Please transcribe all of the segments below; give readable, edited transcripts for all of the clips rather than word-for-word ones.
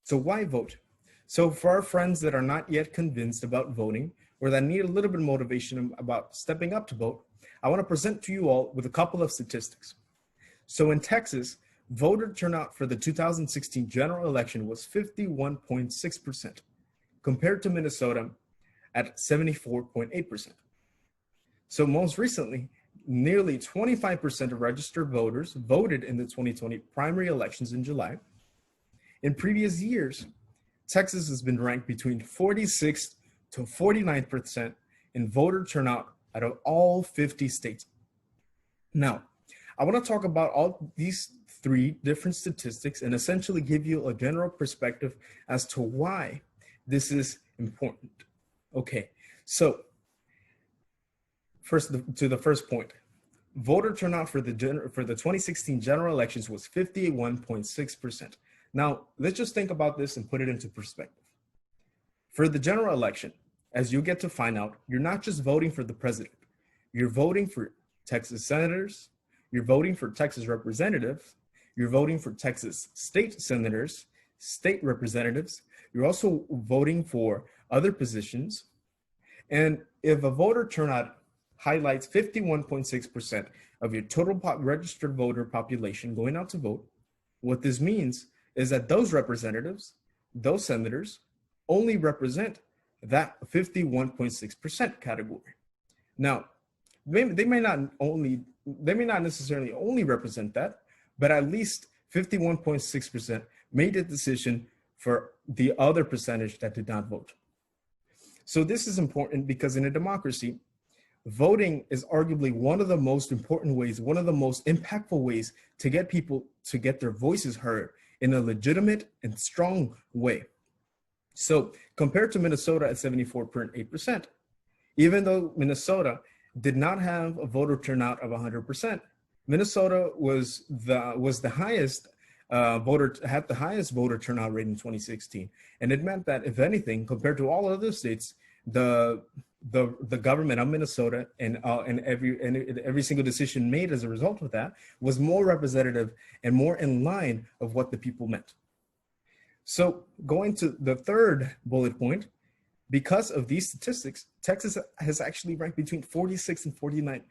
So why vote? So for our friends that are not yet convinced about voting or that need a little bit of motivation about stepping up to vote, I want to present to you all with a couple of statistics. So in Texas, voter turnout for the 2016 general election was 51.6% compared to Minnesota at 74.8%. So most recently, nearly 25% of registered voters voted in the 2020 primary elections in July. In previous years, Texas has been ranked between 46th to 49% in voter turnout out of all 50 states. Now, I want to talk about all these three different statistics and essentially give you a general perspective as to why this is important. Okay, so first to the first point, voter turnout for the 2016 general elections was 51.6%. Now, let's just think about this and put it into perspective. For the general election, as you get to find out, you're not just voting for the president. You're voting for Texas senators, you're voting for Texas representatives, you're voting for Texas state senators, state representatives, you're also voting for other positions. And if a voter turnout highlights 51.6% of your total registered voter population going out to vote, what this means is that those representatives, those senators, only represent that 51.6% category. Now, they may not necessarily only represent that, but at least 51.6% made a decision for the other percentage that did not vote. So this is important because in a democracy, voting is arguably one of the most important ways, one of the most impactful ways to get people to get their voices heard in a legitimate and strong way. So compared to Minnesota at 74.8%, even though Minnesota did not have a voter turnout of 100%, Minnesota was the highest had the highest voter turnout rate in 2016, and it meant that if anything, compared to all other states, the government of Minnesota and every single decision made as a result of that was more representative and more in line of what the people meant. So going to the third bullet point, because of these statistics, Texas has actually ranked between 46 and 49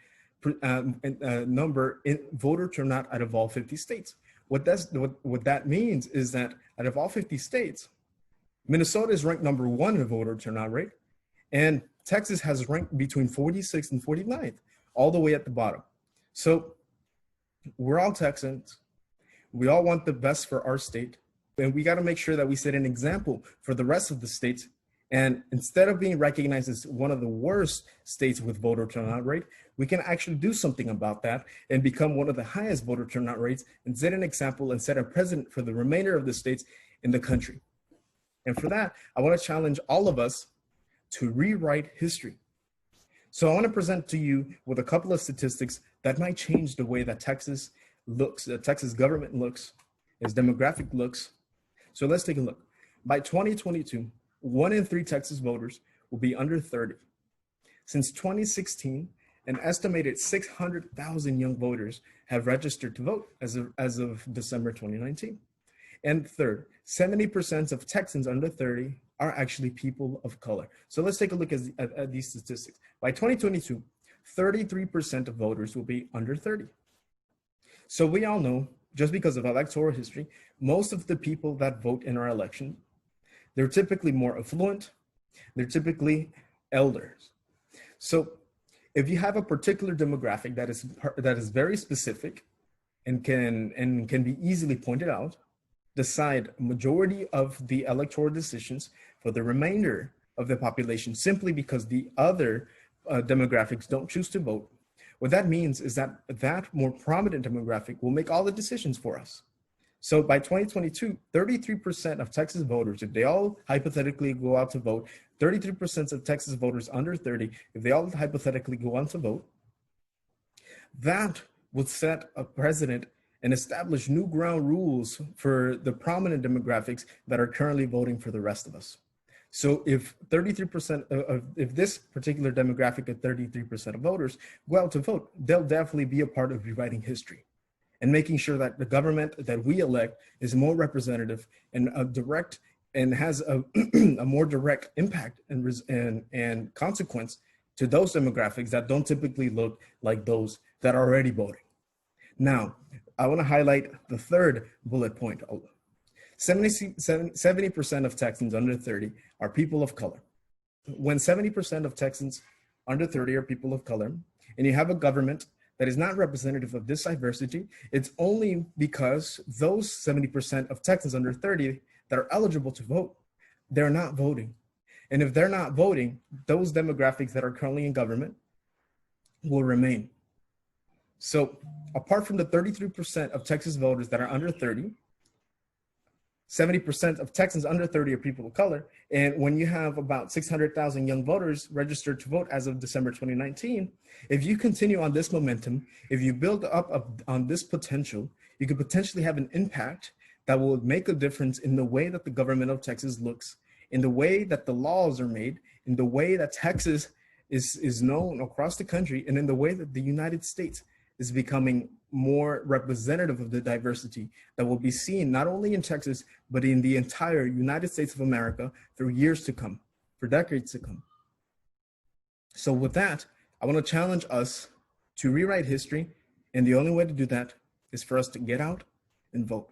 number in voter turnout out of all 50 states. What that means is that out of all 50 states, Minnesota is ranked number 1 in voter turnout rate, and Texas has ranked between 46th and 49th, all the way at the bottom. So we're all Texans. We all want the best for our state, and we got to make sure that we set an example for the rest of the states. And instead of being recognized as one of the worst states with voter turnout rate, we can actually do something about that and become one of the highest voter turnout rates and set an example and set a precedent for the remainder of the states in the country. And for that, I want to challenge all of us to rewrite history. So I want to present to you with a couple of statistics that might change the way that Texas looks, the Texas government looks, its demographic looks. So let's take a look. By 2022, 1 in 3 Texas voters will be under 30. Since 2016, an estimated 600,000 young voters have registered to vote as of December 2019. And third, 70% of Texans under 30 are actually people of color. So let's take a look at these statistics. By 2022, 33% of voters will be under 30. So we all know, just because of electoral history, most of the people that vote in our election, they're typically more affluent, they're typically elders. So if you have a particular demographic that is very specific and can be easily pointed out, decide majority of the electoral decisions for the remainder of the population simply because the other demographics don't choose to vote, what that means is that that more prominent demographic will make all the decisions for us. So by 2022, 33% of Texas voters, if they all hypothetically go out to vote, 33% of Texas voters under 30, if they all hypothetically go on to vote, that would set a precedent and establish new ground rules for the prominent demographics that are currently voting for the rest of us. So if 33% if this particular demographic of 33% of voters go out to vote, they'll definitely be a part of rewriting history. and making sure that the government that we elect is more representative and a direct and has a, a more direct impact and consequence to those demographics that don't typically look like those that are already voting. Now, I want to highlight the third bullet point. 70% of Texans under 30 are people of color. When 70% of Texans under 30 are people of color, and you have a government that is not representative of this diversity, it's only because those 70% of Texans under 30 that are eligible to vote, they're not voting. And if they're not voting, those demographics that are currently in government will remain. So apart from the 33% of Texas voters that are under 30, 70% of Texans under 30 are people of color. And when you have about 600,000 young voters registered to vote as of December 2019, if you continue on this momentum, if you build up on this potential, you could potentially have an impact that will make a difference in the way that the government of Texas looks, in the way that the laws are made, in the way that Texas is known across the country, and in the way that the United States is becoming more representative of the diversity that will be seen not only in Texas, but in the entire United States of America for years to come, for decades to come. So with that, I want to challenge us to rewrite history. And the only way to do that is for us to get out and vote.